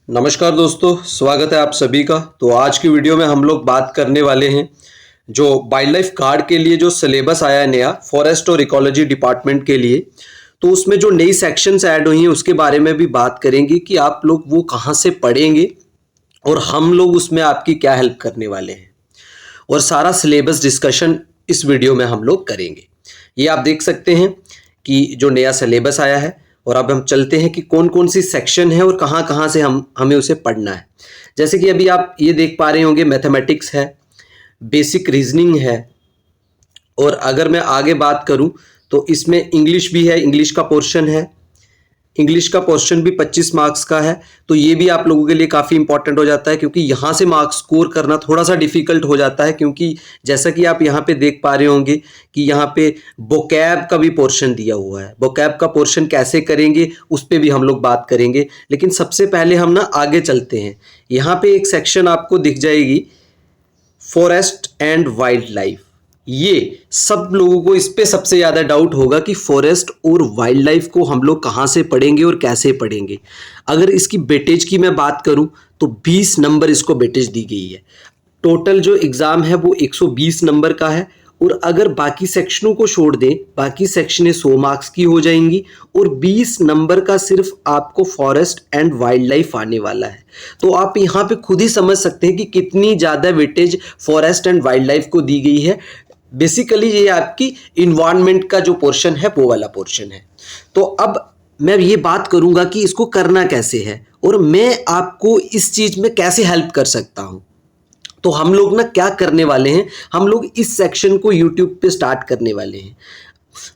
नमस्कार दोस्तों, स्वागत है आप सभी का। तो आज की वीडियो में हम लोग बात करने वाले हैं जो वाइल्ड लाइफ गार्ड के लिए जो सिलेबस आया है नया फॉरेस्ट और इकोलॉजी डिपार्टमेंट के लिए। तो उसमें जो नई सेक्शंस ऐड हुई हैं उसके बारे में भी बात करेंगे कि आप लोग वो कहाँ से पढ़ेंगे और हम लोग उसमें आपकी क्या हेल्प करने वाले हैं, और सारा सिलेबस डिस्कशन इस वीडियो में हम लोग करेंगे। ये आप देख सकते हैं कि जो नया सिलेबस आया है, और अब हम चलते हैं कि कौन कौन सी सेक्शन है और कहाँ कहाँ से हमें उसे पढ़ना है। जैसे कि अभी आप ये देख पा रहे होंगे, मैथमेटिक्स है, बेसिक रीजनिंग है, और अगर मैं आगे बात करूं तो इसमें इंग्लिश भी है, इंग्लिश का पोर्शन है। इंग्लिश का पोर्शन भी 25 मार्क्स का है। तो ये भी आप लोगों के लिए काफ़ी इंपॉर्टेंट हो जाता है, क्योंकि यहाँ से मार्क्स स्कोर करना थोड़ा सा डिफिकल्ट हो जाता है, क्योंकि जैसा कि आप यहाँ पे देख पा रहे होंगे कि यहाँ पे वोकैब का भी पोर्शन दिया हुआ है। वोकैब का पोर्शन कैसे करेंगे उस पर भी हम लोग बात करेंगे, लेकिन सबसे पहले हम ना आगे चलते हैं। यहाँ पे एक सेक्शन आपको दिख जाएगी, फॉरेस्ट एंड वाइल्ड लाइफ। ये सब लोगों को इस पे सबसे ज़्यादा डाउट होगा कि फॉरेस्ट और वाइल्ड लाइफ को हम लोग कहाँ से पढ़ेंगे और कैसे पढ़ेंगे। अगर इसकी वेटेज की मैं बात करूं तो 20 नंबर इसको वेटेज दी गई है। टोटल जो एग्ज़ाम है वो 120 नंबर का है, और अगर बाकी सेक्शनों को छोड़ दें, बाकी सेक्शनें 100 मार्क्स की हो जाएंगी और 20 नंबर का सिर्फ आपको फॉरेस्ट एंड वाइल्ड लाइफ आने वाला है। तो आप यहाँ पे खुद ही समझ सकते हैं कि कितनी ज़्यादा weightage forest and wild life को दी गई है। बेसिकली ये आपकी इन्वायरमेंट का जो पोर्शन है वो वाला पोर्शन है। तो अब मैं ये बात करूंगा कि इसको करना कैसे है और मैं आपको इस चीज़ में कैसे हेल्प कर सकता हूं। तो हम लोग ना क्या करने वाले हैं, हम लोग इस सेक्शन को यूट्यूब पे स्टार्ट करने वाले हैं।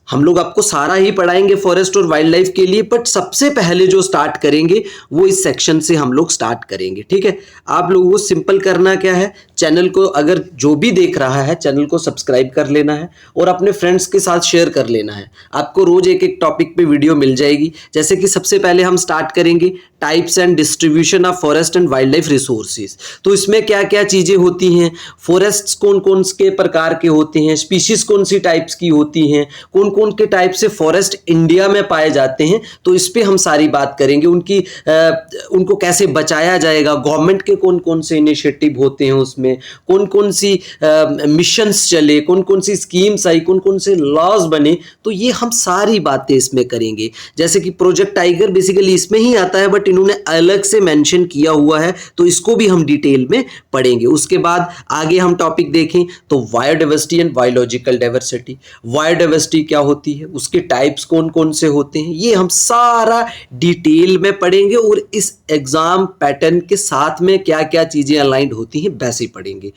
हम लोग आपको सारा ही पढ़ाएंगे फॉरेस्ट और वाइल्ड लाइफ के लिए, बट सबसे पहले जो स्टार्ट करेंगे वो इस सेक्शन से हम लोग स्टार्ट करेंगे। ठीक है, आप लोगों को सिंपल करना क्या है, चैनल को अगर जो भी देख रहा है चैनल को सब्सक्राइब कर लेना है और अपने फ्रेंड्स के साथ शेयर कर लेना है। आपको रोज एक एक टॉपिक पे वीडियो मिल जाएगी। जैसे कि सबसे पहले हम स्टार्ट करेंगे types and distribution of forest and wild life resources. तो इसमें क्या क्या चीजें होती हैं, फॉरेस्ट कौन कौन के प्रकार के होते हैं, स्पीशीज कौन सी टाइप्स की होती हैं, कौन कौन के टाइप से फॉरेस्ट इंडिया में पाए जाते हैं। तो इस पे हम सारी बात करेंगे, उनको कैसे बचाया जाएगा, गवर्नमेंट के कौन कौन से इनिशिएटिव होते हैं, उसमें कौन कौन सी मिशंस चले, कौन कौन सी स्कीम्स आई, कौन कौन से लॉज बने। तो ये हम सारी बातें इसमें करेंगे। जैसे कि प्रोजेक्ट टाइगर बेसिकली इसमें ही आता है, बट इन्होंने अलग से मेंशन किया हुआ है, तो इसको भी हम डिटेल में पढ़ेंगे। उसके बाद आगे हम टॉपिक देखें तो biodiversity and biological diversity. Biodiversity क्या होती है, उसके टाइप्स कौन कौन से होते हैं, ये हम सारा डिटेल में पढ़ेंगे, और इस एग्जाम पैटर्न के साथ में क्या क्या चीजें अलाइंड होती हैं वैसे पढ़ेंगे।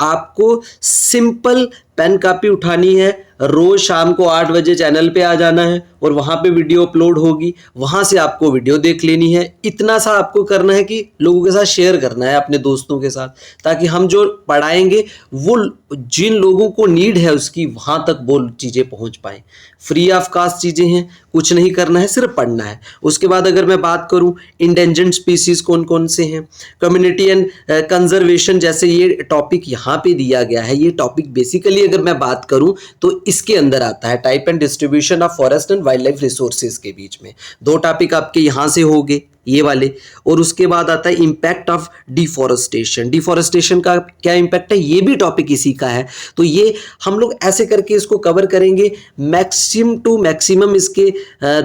आपको सिंपल पेन कापी उठानी है, रोज शाम को 8 बजे चैनल पे आ जाना है और वहां पे वीडियो अपलोड होगी, वहां से आपको वीडियो देख लेनी है। इतना सा आपको करना है कि लोगों के साथ शेयर करना है, अपने दोस्तों के साथ, ताकि हम जो पढ़ाएंगे वो जिन लोगों को नीड है उसकी वहां तक वो चीजें पहुंच पाए। फ्री ऑफ कास्ट चीजें हैं, कुछ नहीं करना है, सिर्फ पढ़ना है। उसके बाद अगर मैं बात करूं इंडेंजर्ड स्पीसीज कौन कौन से हैं, कम्युनिटी एंड कंजर्वेशन, जैसे ये टॉपिक यहाँ पे दिया गया है। ये टॉपिक बेसिकली अगर मैं बात करूं तो इसके अंदर आता है type and distribution of forest and wild life resources के बीच में। 2 टॉपिक आपके यहाँ से हो गए, ये वाले। और उसके बाद आता है इम्पैक्ट ऑफ डिफॉरेस्टेशन। डिफॉरेस्टेशन का क्या इम्पैक्ट है, ये भी टॉपिक इसी का है। तो ये हम लोग ऐसे करके इसको कवर करेंगे। मैक्सिमम टू मैक्सिमम इसके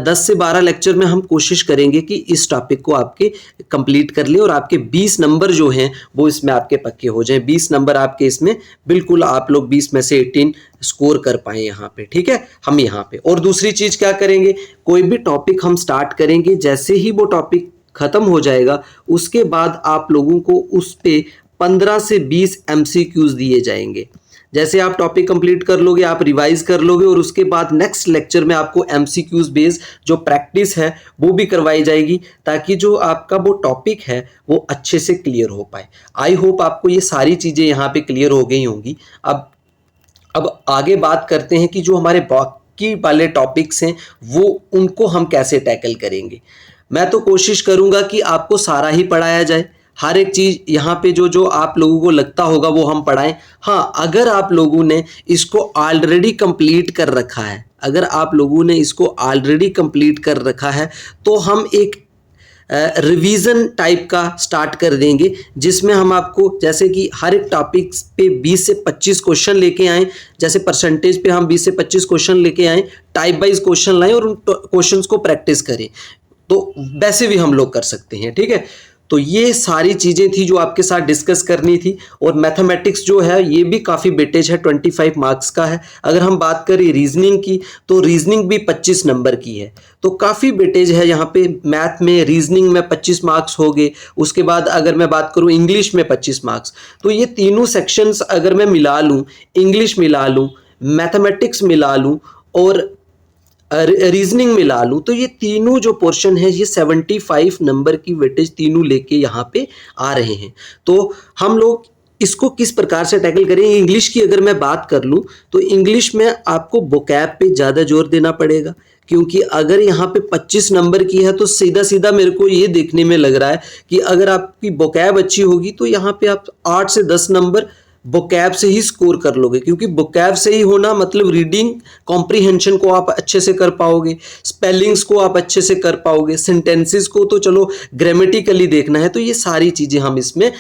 10 से 12 लेक्चर में हम कोशिश करेंगे कि इस टॉपिक को आपके कंप्लीट कर ले, और आपके 20 नंबर जो हैं वो इसमें आपके पक्के हो जाएं। 20 नंबर आपके इसमें बिल्कुल आप लोग 20 में से 18 स्कोर कर पाए यहाँ पे। ठीक है, हम यहाँ पे। और दूसरी चीज क्या करेंगे, कोई भी टॉपिक हम स्टार्ट करेंगे, जैसे ही वो टॉपिक खत्म हो जाएगा उसके बाद आप लोगों को उस पे 15 से 20 MCQs दिए जाएंगे। जैसे आप टॉपिक कंप्लीट कर लोगे, आप रिवाइज कर लोगे, और उसके बाद नेक्स्ट लेक्चर में आपको MCQs बेस्ड जो प्रैक्टिस है वो भी करवाई जाएगी, ताकि जो आपका वो टॉपिक है वो अच्छे से क्लियर हो पाए। आई होप आपको ये सारी चीज़ें यहाँ पे क्लियर हो गई होंगी। अब आगे बात करते हैं कि जो हमारे बाकी वाले टॉपिक्स हैं वो उनको हम कैसे टैकल करेंगे। मैं तो कोशिश करूंगा कि आपको सारा ही पढ़ाया जाए, हर एक चीज़ यहाँ पे जो जो आप लोगों को लगता होगा वो हम पढ़ाएं। हाँ, अगर आप लोगों ने इसको ऑलरेडी कंप्लीट कर रखा है, अगर आप लोगों ने इसको ऑलरेडी कंप्लीट कर रखा है तो हम एक रिवीजन टाइप का स्टार्ट कर देंगे, जिसमें हम आपको जैसे कि हर एक टॉपिक पे 20 से 25 क्वेश्चन लेके आएँ। जैसे परसेंटेज पे हम 20 से 25 क्वेश्चन लेके आएँ, टाइप वाइज क्वेश्चन लाएँ और उन क्वेश्चंस को प्रैक्टिस करें। तो वैसे भी हम लोग कर सकते हैं, ठीक है। तो ये सारी चीज़ें थी जो आपके साथ डिस्कस करनी थी। और मैथमेटिक्स जो है ये भी काफ़ी वेटेज है, 25 मार्क्स का है। अगर हम बात करें रीजनिंग की, तो रीजनिंग भी 25 नंबर की है। तो काफ़ी वेटेज है यहाँ पे। मैथ में, रीजनिंग में 25 मार्क्स हो गए। उसके बाद अगर मैं बात करूँ इंग्लिश में 25 मार्क्स। तो ये तीनों सेक्शंस अगर मैं मिला लूँ, इंग्लिश मिला लूँ, मैथमेटिक्स मिला लूँ और रीजनिंग मिला लूँ, तो ये तीनों जो पोर्शन है ये 75 नंबर की वेटेज तीनों लेके यहाँ पे आ रहे हैं। तो हम लोग इसको किस प्रकार से टैकल करेंगे। इंग्लिश की अगर मैं बात कर लूँ, तो इंग्लिश में आपको वोकैब पे ज़्यादा जोर देना पड़ेगा, क्योंकि अगर यहाँ पे 25 नंबर की है तो सीधा सीधा मेरे को ये देखने में लग रहा है कि अगर आपकी वोकैब अच्छी होगी तो यहाँ पे आप 8 से 10 नंबर वोकैब से ही स्कोर कर लोगे, क्योंकि वोकैब से ही होना मतलब रीडिंग कॉम्प्रीहेंशन को आप अच्छे से कर पाओगे, स्पेलिंग्स को आप अच्छे से कर पाओगे, सेंटेंसेस को तो चलो ग्रामेटिकली देखना है। तो ये सारी चीज़ें हम इसमें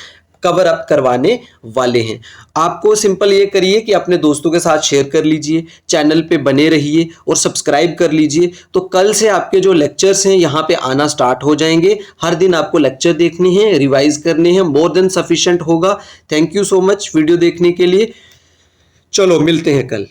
कवर अप करवाने वाले हैं। आपको सिंपल ये करिए कि अपने दोस्तों के साथ शेयर कर लीजिए, चैनल पे बने रहिए और सब्सक्राइब कर लीजिए। तो कल से आपके जो लेक्चर्स हैं यहाँ पे आना स्टार्ट हो जाएंगे। हर दिन आपको लेक्चर देखने हैं, रिवाइज करने हैं, मोर देन सफिशिएंट होगा। Thank you so much video देखने के लिए। चलो मिलते हैं कल।